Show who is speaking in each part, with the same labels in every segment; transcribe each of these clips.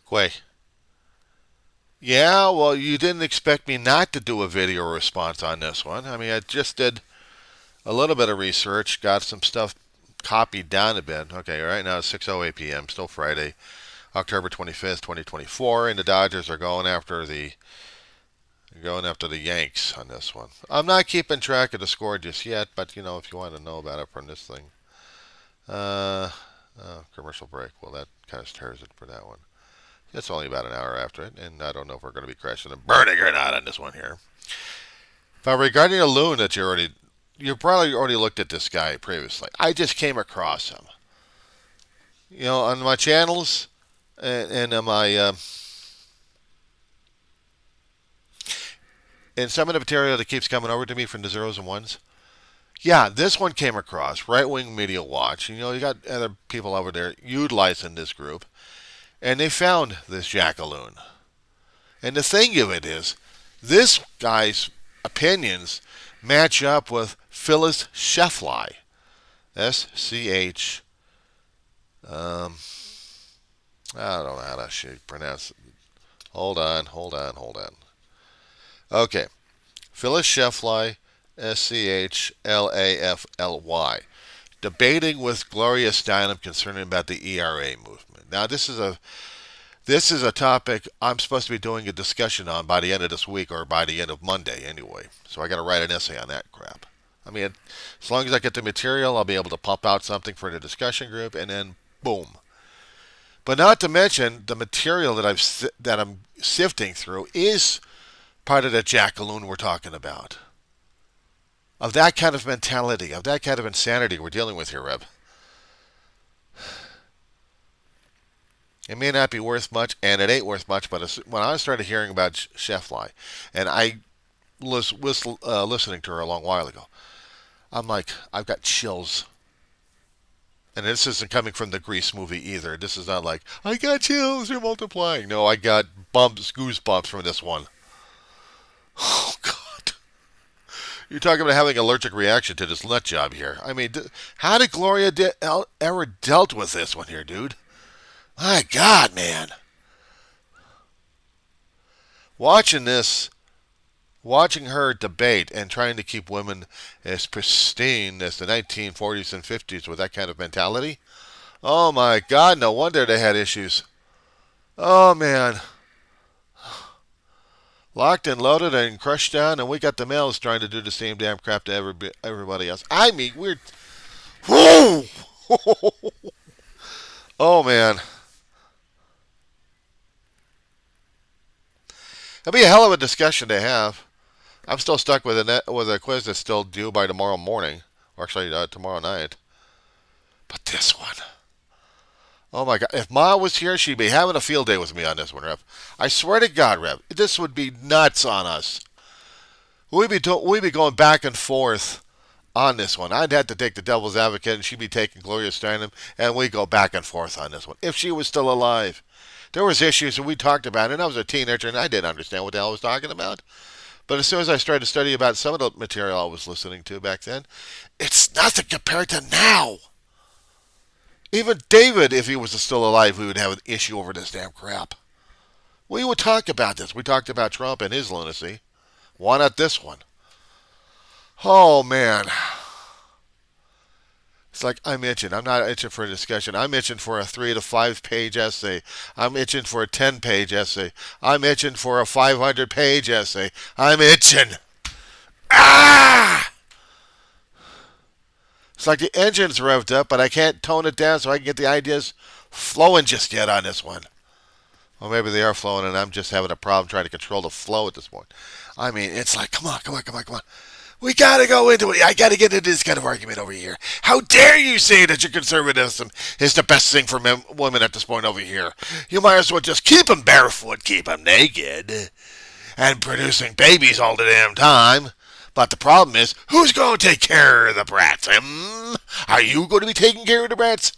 Speaker 1: Quay. Yeah, well, you didn't expect me not to do a video response on this one. I mean, I just did a little bit of research, got some stuff copied down a bit. Okay, right now it's 6:08 p.m., still Friday, October 25th, 2024, and the Dodgers are going after the Yanks on this one. I'm not keeping track of the score just yet, but if you want to know about it from this thing. Uh, Commercial break. Well, that kind of tears it for that one. It's only about an hour after it, and I don't know if we're going to be crashing and burning or not on this one here. But regarding the loon that you probably already looked at this guy previously. I just came across him. On my channels and on my and some of the material that keeps coming over to me from the zeros and ones. Yeah, this one came across Right Wing Media Watch. You got other people over there utilizing this group, and they found this jackaloon. And the thing of it is, this guy's opinions match up with Phyllis Scheffler. SCH. I don't know how to pronounce it. Hold on. Okay. Phyllis Scheffler, Schlafly. Debating with Gloria Steinem concerning about the ERA movement. Now, this is a topic I'm supposed to be doing a discussion on by the end of this week or by the end of Monday anyway. So I got to write an essay on that crap. I mean, as long as I get the material, I'll be able to pump out something for the discussion group, and then boom. But not to mention the material that I'm sifting through is part of that jackaloon we're talking about. Of that kind of mentality, of that kind of insanity we're dealing with here, Reb. It may not be worth much, and it ain't worth much, but when I started hearing about Scheffler, and I was listening to her a long while ago, I'm like, I've got chills. And this isn't coming from the Grease movie either. This is not like, I got chills, they're multiplying. No, I got goosebumps from this one. Oh, God. You're talking about having an allergic reaction to this nut job here. I mean, how did Gloria ever dealt with this one here, dude? My God, man. Watching her debate and trying to keep women as pristine as the 1940s and 50s with that kind of mentality. Oh my God, no wonder they had issues. Oh man. Locked and loaded and crushed down, and we got the males trying to do the same damn crap to everybody else. I mean, we're... Whoa! Oh man. It'll be a hell of a discussion to have. I'm still stuck with a quiz that's still due by tomorrow morning, or actually tomorrow night. But this one, oh my God! If Ma was here, she'd be having a field day with me on this one, Rev. I swear to God, Rev, this would be nuts on us. We'd be going back and forth on this one. I'd have to take the devil's advocate, and she'd be taking Gloria Steinem, and we'd go back and forth on this one if she was still alive. There was issues that we talked about, and I was a teenager, and I didn't understand what the hell I was talking about. But as soon as I started to study about some of the material I was listening to back then, it's nothing compared to now. Even David, if he was still alive, we would have an issue over this damn crap. We would talk about this. We talked about Trump and his lunacy. Why not this one? Oh, man. It's like I'm itching. I'm not itching for a discussion. I'm itching for a 3 to 5 page essay. I'm itching for a 10-page essay. I'm itching for a 500-page essay. I'm itching. Ah! It's like the engine's revved up, but I can't tone it down so I can get the ideas flowing just yet on this one. Or maybe they are flowing and I'm just having a problem trying to control the flow at this point. I mean, it's like, come on. We gotta go into it. I gotta get into this kind of argument over here. How dare you say that your conservatism is the best thing for women at this point over here? You might as well just keep them barefoot, keep them naked, and producing babies all the damn time. But the problem is, who's going to take care of the brats? Are you going to be taking care of the brats?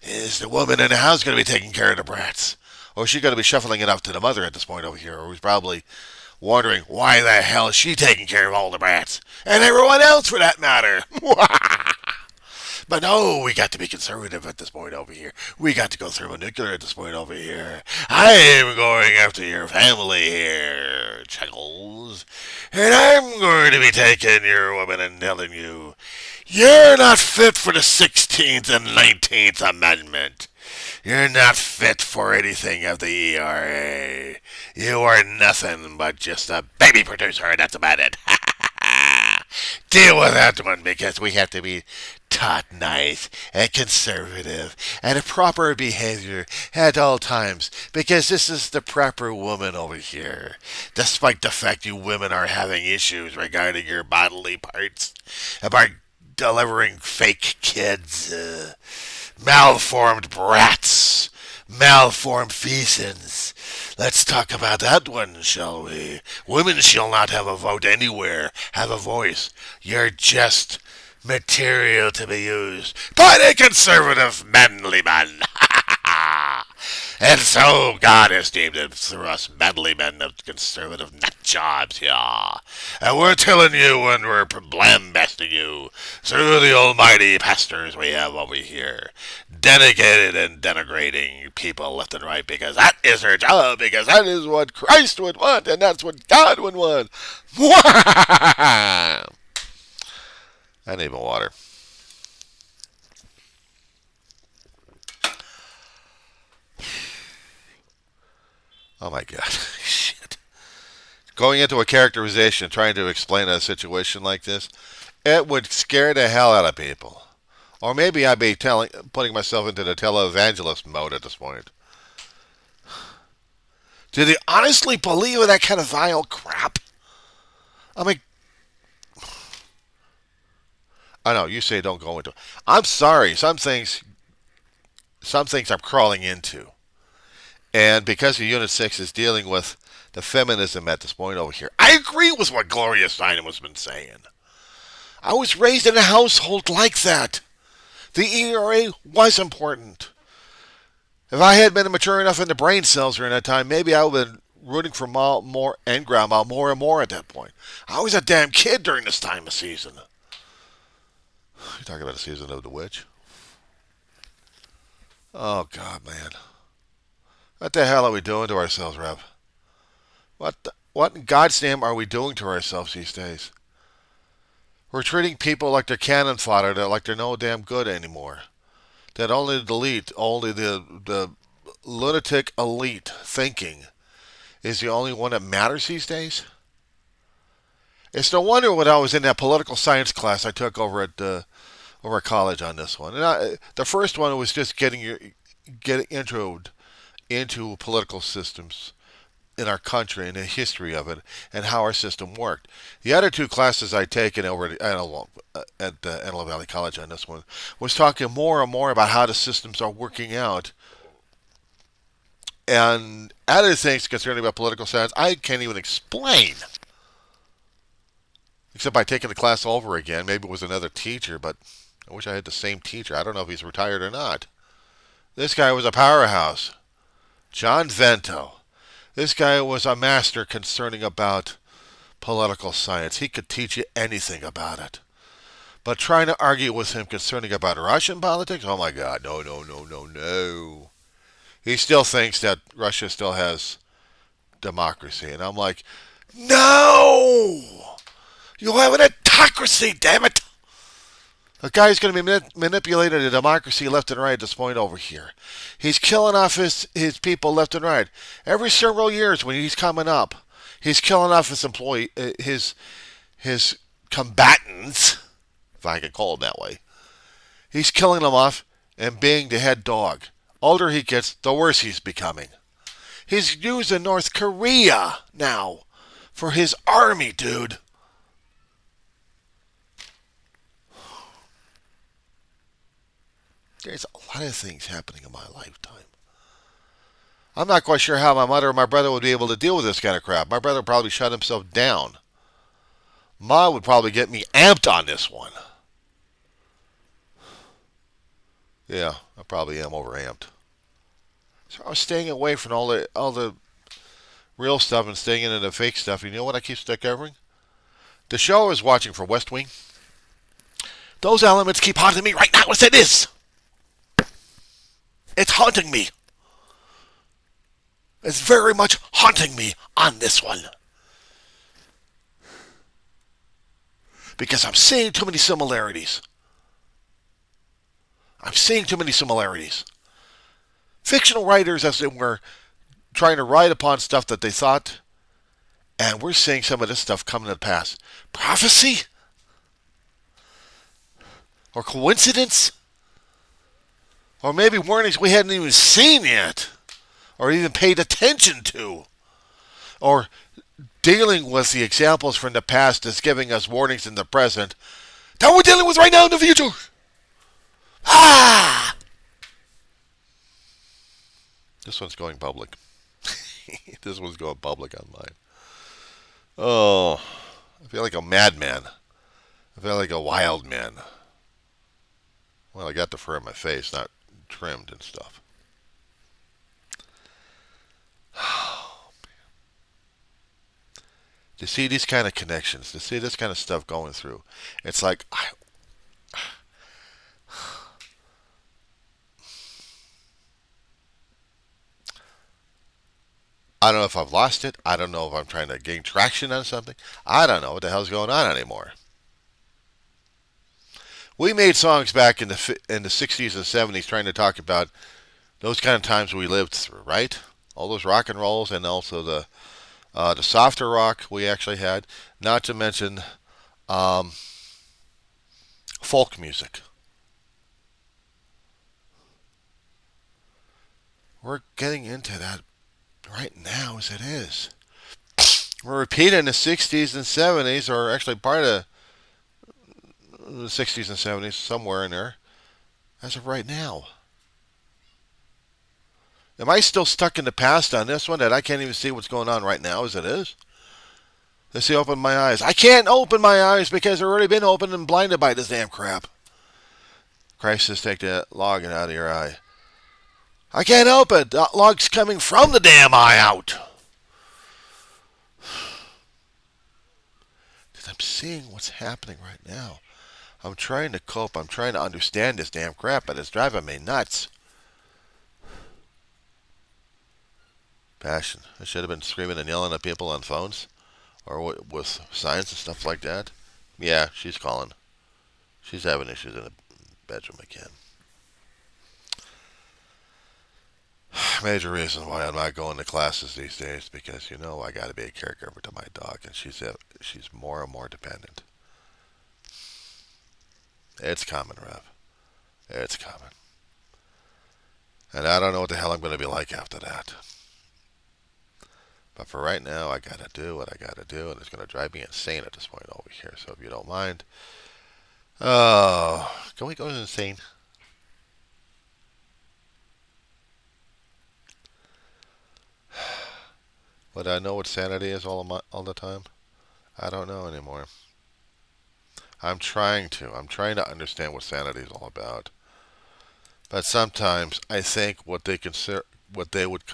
Speaker 1: Is the woman in the house going to be taking care of the brats? Or is she going to be shuffling it up to the mother at this point over here? Or who's probably wondering why the hell is she taking care of all the brats? And everyone else for that matter. But no, we got to be conservative at this point over here. We got to go thermonuclear at this point over here. I am going after your family here, Chuckles. And I'm going to be taking your woman and telling you, you're not fit for the 16th and 19th Amendment. You're not fit for anything of the ERA. You are nothing but just a baby producer, and that's about it. Deal with that one because we have to be taught nice and conservative and a proper behavior at all times because this is the proper woman over here. Despite the fact you women are having issues regarding your bodily parts, about delivering fake kids, malformed brats, malformed feces. Let's talk about that one, shall we? Women shall not have a vote anywhere, have a voice. You're just material to be used by the conservative manly man. And so God has deemed it through us manly men of conservative nut jobs here. And we're telling you and we're lambasting you through the almighty pastors we have over here. Denigrated and denigrating people left and right because that is their job, because that is what Christ would want, and that's what God would want. I need more water. Oh my god. Shit. Going into a characterization, trying to explain a situation like this, it would scare the hell out of people. Or maybe I'd be putting myself into the televangelist mode at this point. Do they honestly believe in that kind of vile crap? I mean, I know, you say don't go into it. I'm sorry, some things I'm crawling into. And because Unit 6 is dealing with the feminism at this point over here, I agree with what Gloria Steinem has been saying. I was raised in a household like that. The ERA was important. If I had been mature enough in the brain cells during that time, maybe I would have been rooting for Ma more and Grandma more and more at that point. I was a damn kid during this time of season. You're talking about the season of The Witch? Oh, God, man. What the hell are we doing to ourselves, Rev? What in God's name are we doing to ourselves these days? We're treating people like they're cannon fodder, like they're no damn good anymore. That only the lunatic elite thinking is the only one that matters these days. It's no wonder when I was in that political science class I took over at college on this one. And the first one was just getting introed into political systems in our country and the history of it and how our system worked. The other two classes I'd taken over at Antelope Valley College on this one was talking more and more about how the systems are working out. And other things concerning about political science I can't even explain. Except by taking the class over again. Maybe it was another teacher, but I wish I had the same teacher. I don't know if he's retired or not. This guy was a powerhouse. John Vento. This guy was a master concerning about political science. He could teach you anything about it. But trying to argue with him concerning about Russian politics, oh my God, no, no, no, no, no. He still thinks that Russia still has democracy. And I'm like, no! You have an autocracy, damn it! A guy's going to be manipulating the democracy left and right at this point over here. He's killing off his people left and right. Every several years when he's coming up, he's killing off his combatants, if I can call them that way. He's killing them off and being the head dog. Older he gets, the worse he's becoming. He's using North Korea now for his army, dude. There's a lot of things happening in my lifetime. I'm not quite sure how my mother or my brother would be able to deal with this kind of crap. My brother would probably shut himself down. Ma would probably get me amped on this one. Yeah, I probably am overamped. So I was staying away from all the real stuff and staying into the fake stuff. You know what I keep covering? The show I was watching for West Wing Those elements keep haunting me right now as it is. It's haunting me. It's very much haunting me on this one. Because I'm seeing too many similarities. I'm seeing too many similarities. Fictional writers, as it were, trying to write upon stuff that they thought, and we're seeing some of this stuff coming to pass. Prophecy? Or coincidence? Or maybe warnings we hadn't even seen yet, or even paid attention to, or dealing with the examples from the past that's giving us warnings in the present that we're dealing with right now in the future. Ah! This one's going public. This one's going public on mine. Oh, I feel like a madman. I feel like a wild man. Well, I got the fur on my face, not trimmed and stuff. To see these kind of connections, to see this kind of stuff going through, it's like I don't know if I've lost it. I don't know if I'm trying to gain traction on something. I don't know what the hell's going on anymore. We made songs back in the 60s and 70s trying to talk about those kind of times we lived through, right? All those rock and rolls, and also the softer rock we actually had. Not to mention folk music. We're getting into that right now as it is. We're repeating the 60s and 70s, or actually part of the 60s and 70s, somewhere in there, as of right now. Am I still stuck in the past on this one that I can't even see what's going on right now as it is? Let's see, open my eyes. I can't open my eyes because they've already been opened and blinded by this damn crap. Christ says, take that log out of your eye. I can't open. That log's coming from the damn eye out. I'm seeing what's happening right now. I'm trying to cope. I'm trying to understand this damn crap, but it's driving me nuts. Passion. I should have been screaming and yelling at people on phones or with signs and stuff like that. Yeah, she's calling. She's having issues in the bedroom again. Major reason why I'm not going to classes these days, because I got to be a caregiver to my dog, and she's more and more dependent. It's coming, Rev. It's coming. And I don't know what the hell I'm going to be like after that. But for right now, I got to do what I got to do, and it's going to drive me insane at this point over here. So if you don't mind, can we go insane? But I know what sanity is all the time. I don't know anymore. I'm trying to understand what sanity is all about. But sometimes I think what they would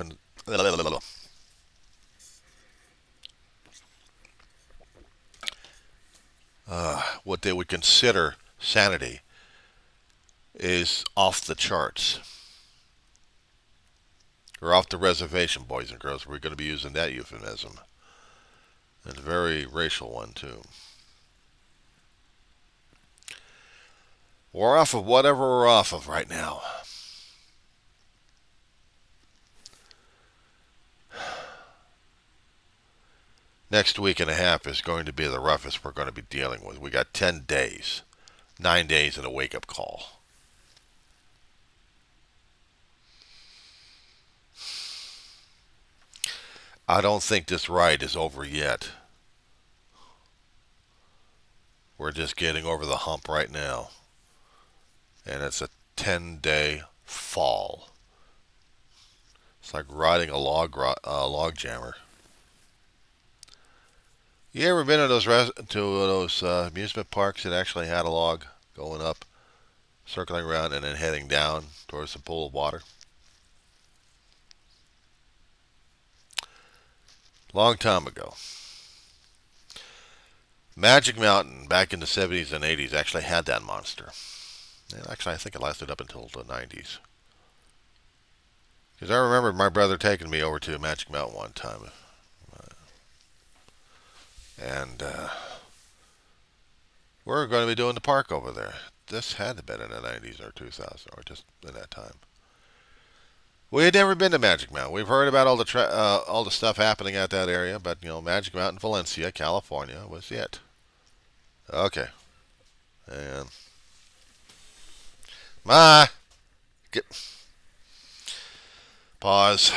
Speaker 1: consider sanity is off the charts. Or off the reservation, boys and girls. We're going to be using that euphemism. It's a very racial one, too. We're off of whatever we're off of right now. Next week and a half is going to be the roughest we're going to be dealing with. We got 10 days. 9 days and a wake-up call. I don't think this ride is over yet. We're just getting over the hump right now. And it's a 10-day fall. It's like riding a log jammer. You ever been to those amusement parks that actually had a log going up, circling around, and then heading down towards the pool of water? Long time ago. Magic Mountain back in the 70s and 80s actually had that monster. And actually, I think it lasted up until the 90s. Because I remember my brother taking me over to Magic Mountain one time. And we're going to be doing the park over there. This had to have been in the 90s or 2000 or just in that time. We had never been to Magic Mountain. We've heard about all the stuff happening at that area, but Magic Mountain, Valencia, California was it. Okay. And get pause.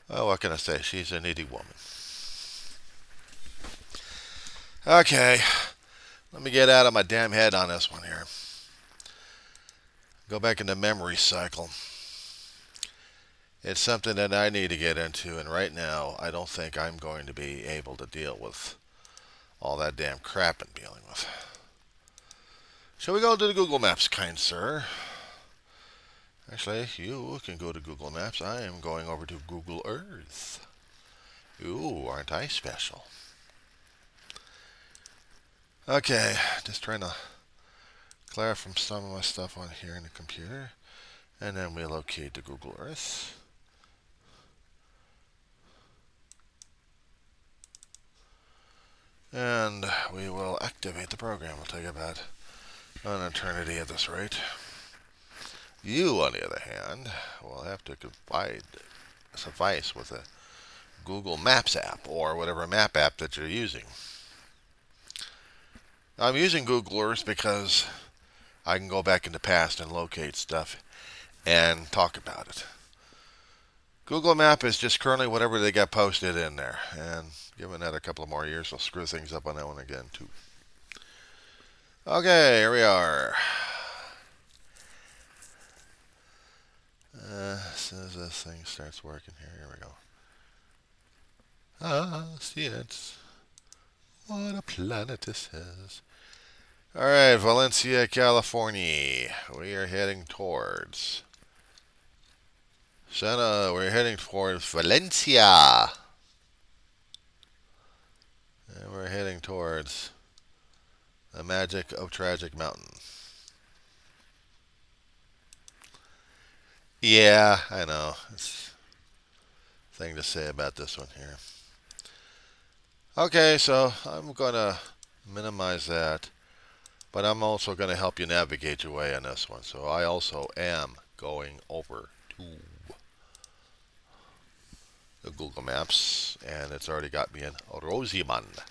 Speaker 1: Oh, what can I say? She's a needy woman. Okay. Let me get out of my damn head on this one here. Go back in the memory cycle. It's something that I need to get into, and right now I don't think I'm going to be able to deal with all that damn crap I'm dealing with. Shall we go to the Google Maps, kind sir? Actually, you can go to Google Maps. I am going over to Google Earth. Ooh, aren't I special? Okay, just trying to clear from some of my stuff on here in the computer. And then we locate the Google Earth. And we will activate the program. It'll take about an eternity at this rate. You, on the other hand, will have to suffice with a Google Maps app or whatever map app that you're using. I'm using Google Earth because I can go back in the past and locate stuff and talk about it. Google Map is just currently whatever they got posted in there. And given that a couple of more years, they'll screw things up on that one again, too. Okay, here we are. As soon as this thing starts working here we go. Ah, see it. What a planet this is. Alright, Valencia, California. We are heading towards we're heading towards Valencia. And we're heading towards the magic of Tragic Mountain. Yeah, I know. It's a thing to say about this one here. Okay, so I'm going to minimize that. But I'm also going to help you navigate your way on this one. So I also am going over to the Google Maps. And it's already got me in Rosamond.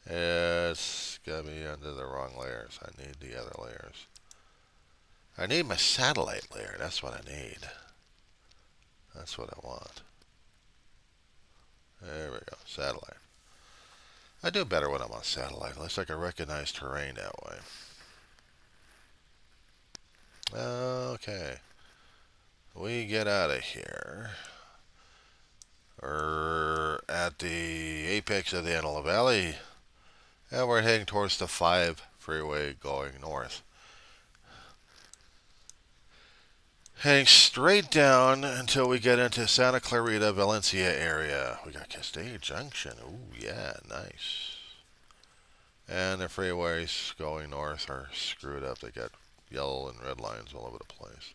Speaker 1: It's got me under the wrong layers. I need the other layers. I need my satellite layer. That's what I need. That's what I want. There we go. Satellite. I do better when I'm on satellite. At least I can recognize terrain that way. Okay. We get out of here. We're at the apex of the Antelope Valley. And we're heading towards the 5 freeway going north. Heading straight down until we get into Santa Clarita, Valencia area. We got Castilla Junction. Ooh, yeah, nice. And the freeways going north are screwed up. They got yellow and red lines all over the place.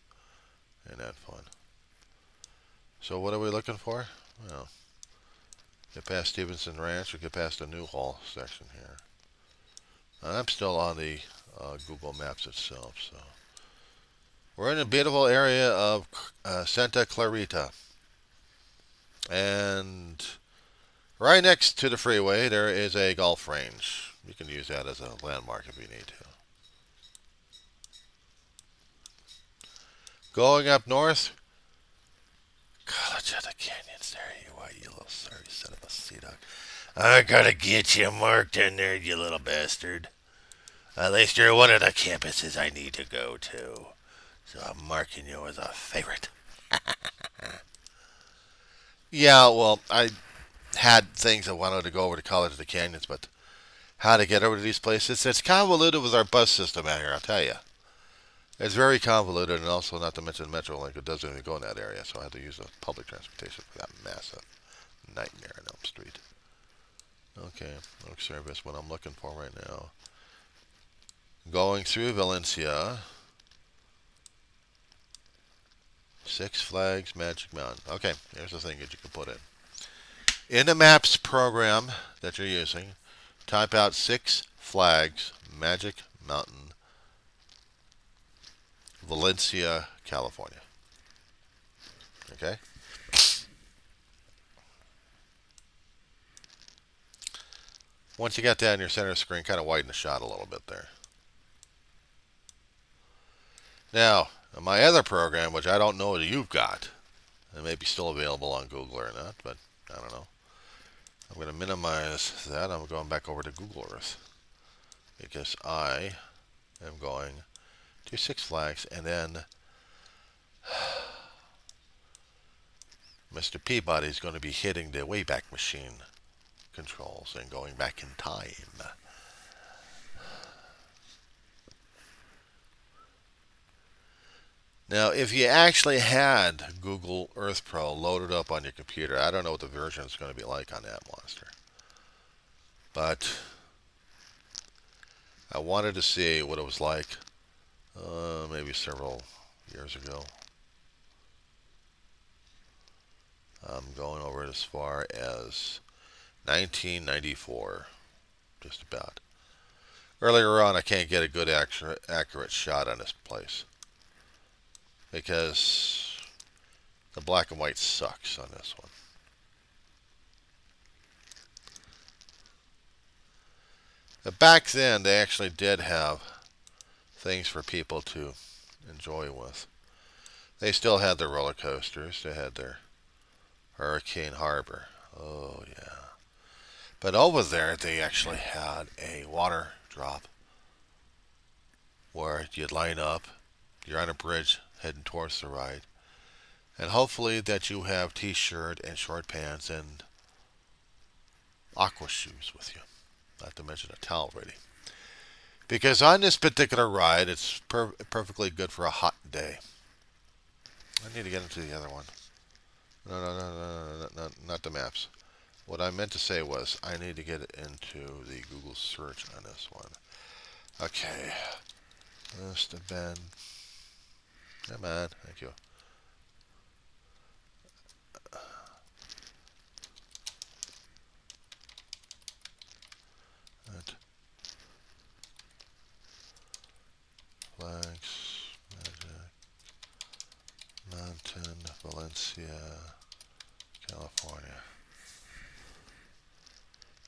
Speaker 1: Ain't that fun? So what are we looking for? Well, get past Stevenson Ranch or get past the Newhall section here. I'm still on the Google Maps itself, so. We're in a beautiful area of Santa Clarita. And right next to the freeway, there is a golf range. You can use that as a landmark if you need to. Going up north, College of the Canyons. There you are, you little sorry son of a sea dog. I gotta get you marked in there, you little bastard. At least you're one of the campuses I need to go to. So I'm marking you as a favorite. Yeah, well, I had things I wanted to go over to College of the Canyons, but how to get over to these places, it's convoluted with our bus system out here, I'll tell you. It's very convoluted, and also not to mention Metrolink, it doesn't even go in that area, so I had to use the public transportation for that massive nightmare in Elm Street. Okay, Oak Service, what I'm looking for right now. Going through Valencia. Six Flags Magic Mountain. Okay, here's the thing that you can put in. In the Maps program that you're using, type out Six Flags Magic Mountain, Valencia, California. Okay? Once you got that in your center screen, kind of widen the shot a little bit there. Now, my other program, which I don't know that you've got, it may be still available on Google or not, but I don't know. I'm going to minimize that. I'm going back over to Google Earth because I am going to Six Flags, and then Mr. Peabody is going to be hitting the Wayback Machine controls and going back in time. Now, if you actually had Google Earth Pro loaded up on your computer, I don't know what the version is going to be like on that monster. But I wanted to see what it was like maybe several years ago. I'm going over it as far as 1994, just about. Earlier on, I can't get a good accurate shot on this place because the black and white sucks on this one. But back then, they actually did have things for people to enjoy with. They still had their roller coasters. They had their Hurricane Harbor. Oh, yeah. But over there, they actually had a water drop where you'd line up. You're on a bridge heading towards the ride. And hopefully that you have t-shirt and short pants and aqua shoes with you. Not to mention a towel ready. Because on this particular ride, it's perfectly good for a hot day. I need to get into the other one. No, not the maps. What I meant to say was I need to get into the Google search on this one. Okay. Must have been... Come on. Thank you. Flags, Magic Mountain, Valencia, California.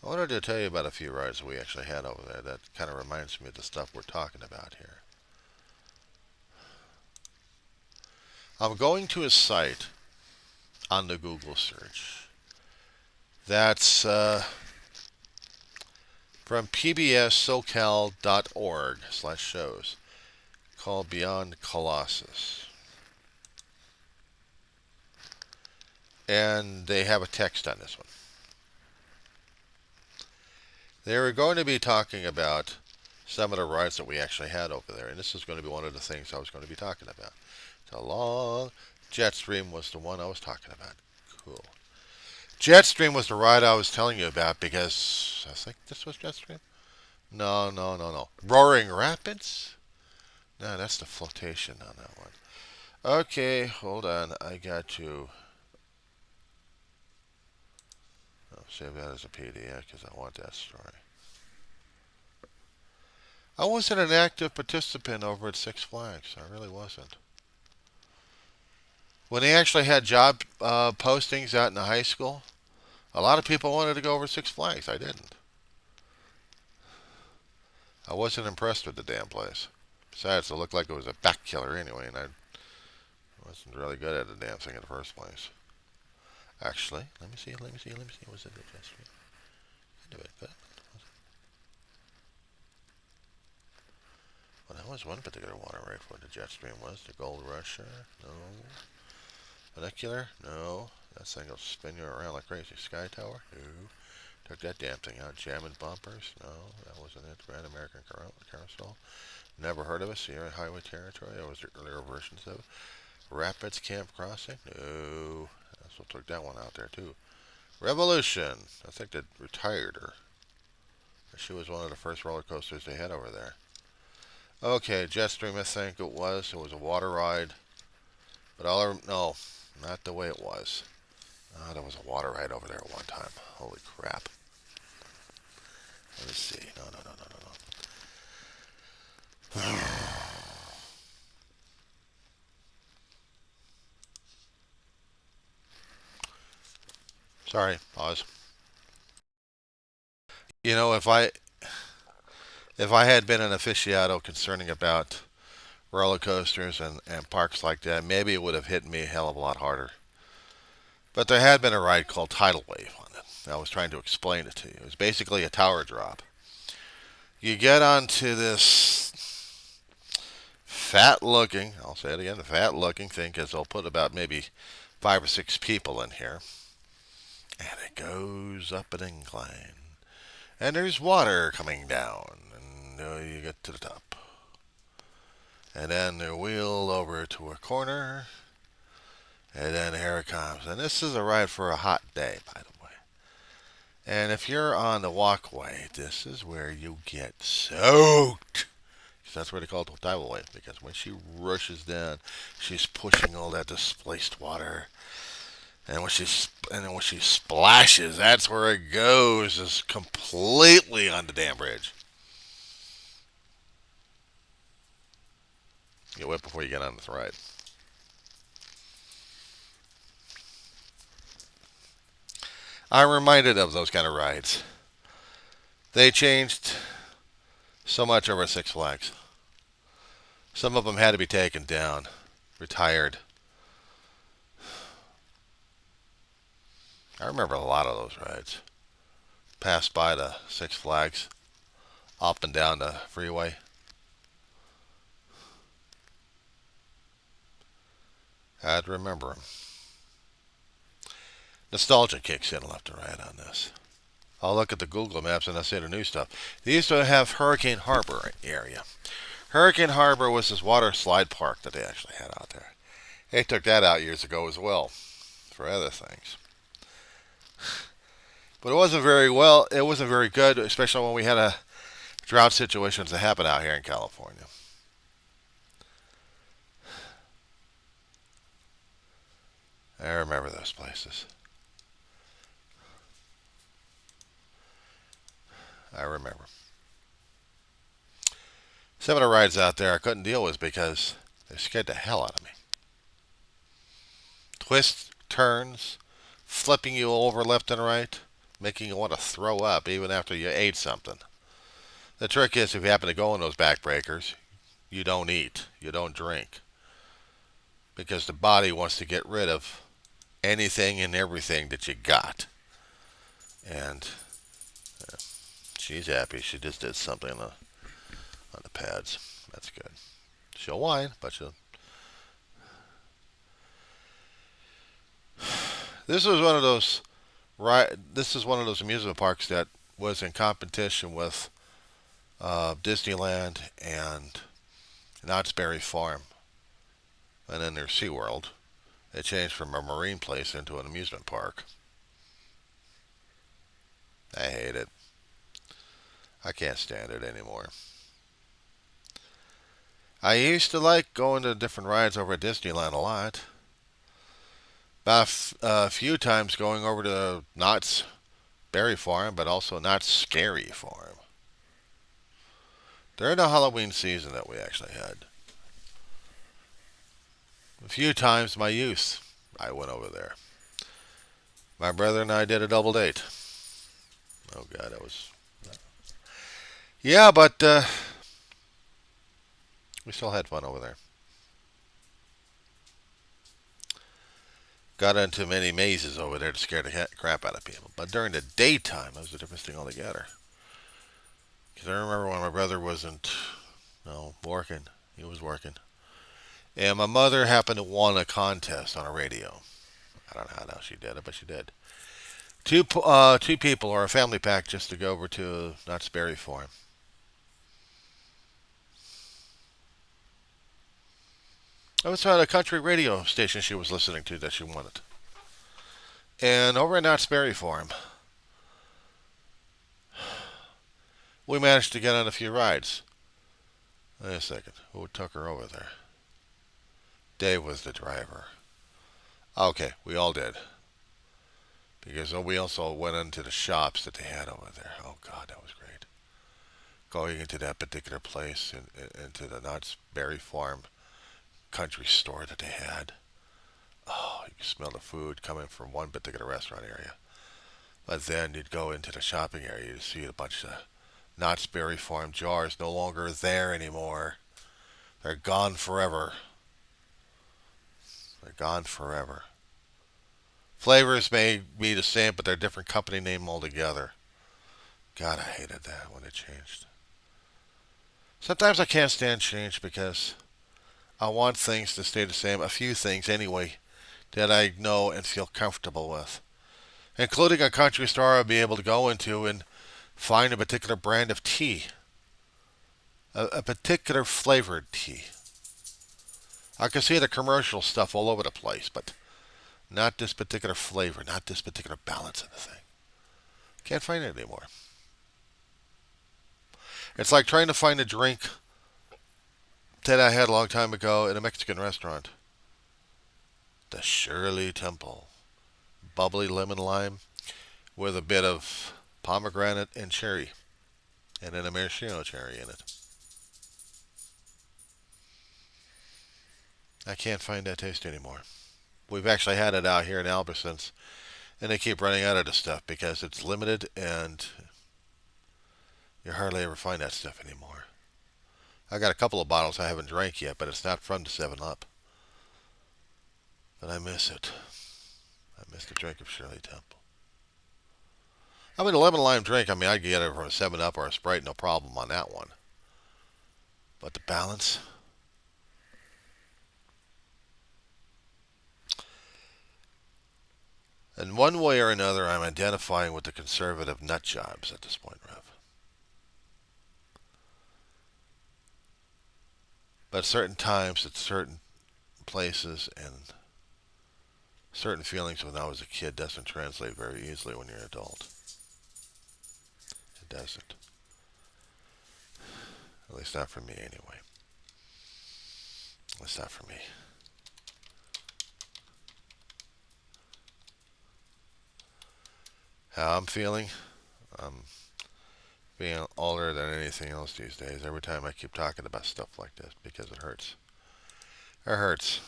Speaker 1: I wanted to tell you about a few rides we actually had over there that kind of reminds me of the stuff we're talking about here. I'm going to a site on the Google search that's from pbssocal.org/shows called Beyond Colossus. And they have a text on this one. They were going to be talking about some of the rides that we actually had over there, and this is going to be one of the things I was going to be talking about. So long. Jetstream was the one I was talking about. Cool. Jetstream was the ride I was telling you about because I think this was Jetstream. No. Roaring Rapids? No, that's the flotation on that one. Okay, hold on. I got to save that as a PDF because I want that story. I wasn't an active participant over at Six Flags. I really wasn't. When they actually had job postings out in the high school, a lot of people wanted to go over Six Flags. I didn't. I wasn't impressed with the damn place. Besides, it looked like it was a back killer anyway, and I wasn't really good at the damn thing in the first place. Actually, let me see. Was it Jetstream? I do it, but well, that was one particular water ride for the Jetstream was the Gold Rusher. No. Funicular? No. That thing will spin you around like crazy. Sky Tower? No. Took that damn thing out. Jamming bumpers? No, that wasn't it. Grand American Carousel. Never heard of it. Sierra Highway Territory. That was the earlier versions of it. Rapids Camp Crossing? No. So took that one out there too. Revolution. I think they retired her. She was one of the first roller coasters they had over there. Okay, Jetstream, I think it was. It was a water ride. But no, not the way it was. There was a water ride over there at one time. Holy crap. Let's see. No, no, no, no, no, no. Sorry, pause. You know, if I had been an aficionado concerning about roller coasters and parks like that, maybe it would have hit me a hell of a lot harder. But there had been a ride called Tidal Wave on it. I was trying to explain it to you. It was basically a tower drop. You get onto this fat looking, I'll say it again, the fat looking thing, because they'll put about maybe 5 or 6 people in here. And it goes up an incline. And there's water coming down. And you get to the top. And then they're wheeled over to a corner. And then here it comes. And this is a ride for a hot day, by the way. And if you're on the walkway, this is where you get soaked. That's where they call it the tidal wave, because when she rushes down, she's pushing all that displaced water. And when she splashes, that's where it goes, is completely on the damn bridge. Get wet before you get on this ride. I'm reminded of those kind of rides. They changed so much over Six Flags. Some of them had to be taken down, retired. I remember a lot of those rides. Passed by the Six Flags, up and down the freeway. I'd remember them. Nostalgia kicks in left and right on this. I'll look at the Google Maps and I see the new stuff. They used to have Hurricane Harbor area. Hurricane Harbor was this water slide park that they actually had out there. They took that out years ago as well for other things. But it wasn't very well. It wasn't very good, especially when we had a drought situations that happen out here in California. I remember those places. I remember. Some of the rides out there I couldn't deal with because they scared the hell out of me. Twists, turns, flipping you over left and right, making you want to throw up even after you ate something. The trick is if you happen to go in those backbreakers, you don't eat, you don't drink. Because the body wants to get rid of anything and everything that you got. And she's happy. She just did something on the pads. That's good. She'll whine, but she'll. This was one of those. This is one of those amusement parks that was in competition with Disneyland and Knott's Berry Farm, and then there's SeaWorld. It changed from a marine place into an amusement park. I hate it. I can't stand it anymore. I used to like going to different rides over at Disneyland a lot. About a few times going over to Knott's Berry Farm, but also Knott's Scary Farm. During the Halloween season that we actually had. A few times my youth, I went over there. My brother and I did a double date. Oh God, that was. Yeah, but we still had fun over there. Got into many mazes over there to scare the crap out of people. But during the daytime, it was a different thing altogether. Because I remember when my brother wasn't, working. He was working. And my mother happened to win a contest on a radio. I don't know how she did it, but she did. Two people or a family pack just to go over to Knott's Berry Farm. It was on a country radio station she was listening to that she wanted. And over at Knott's Berry Farm, we managed to get on a few rides. Wait a second. Who took her over there? Dave was the driver. Okay, we all did. Because we also went into the shops that they had over there. Oh, God, that was great. Going into that particular place, into the Knott's Berry Farm country store that they had. Oh, you could smell the food coming from one particular restaurant area. But then you'd go into the shopping area, you'd see a bunch of Knott's Berry Farm jars no longer there anymore. They're gone forever. They're gone forever. Flavors may be the same, but they're a different company name altogether. God, I hated that when it changed. Sometimes I can't stand change because I want things to stay the same. A few things, anyway, that I know and feel comfortable with. Including a country store I'll be able to go into and find a particular brand of tea. A particular flavored tea. I can see the commercial stuff all over the place, but not this particular flavor, not this particular balance of the thing. Can't find it anymore. It's like trying to find a drink that I had a long time ago in a Mexican restaurant. The Shirley Temple. Bubbly lemon lime with a bit of pomegranate and cherry. And then a maraschino cherry in it. I can't find that taste anymore. We've actually had it out here in Albertsons, and they keep running out of the stuff because it's limited and you hardly ever find that stuff anymore. I got a couple of bottles I haven't drank yet, but it's not from the 7-Up. But I miss it. I miss the drink of Shirley Temple. I mean, a lemon lime drink, I'd get it from a 7-Up or a Sprite, no problem on that one. But the balance? In one way or another, I'm identifying with the conservative nut jobs at this point, Rev. But at certain times, at certain places, and certain feelings when I was a kid doesn't translate very easily when you're an adult. It doesn't. At least not for me, anyway. At least not for me. How I'm feeling? I'm being older than anything else these days. Every time I keep talking about stuff like this because it hurts. It hurts.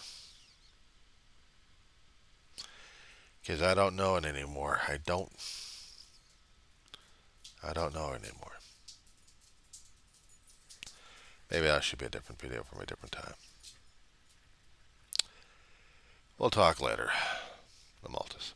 Speaker 1: Because I don't know it anymore. I don't know it anymore. Maybe that should be a different video from a different time. We'll talk later. The Maltese.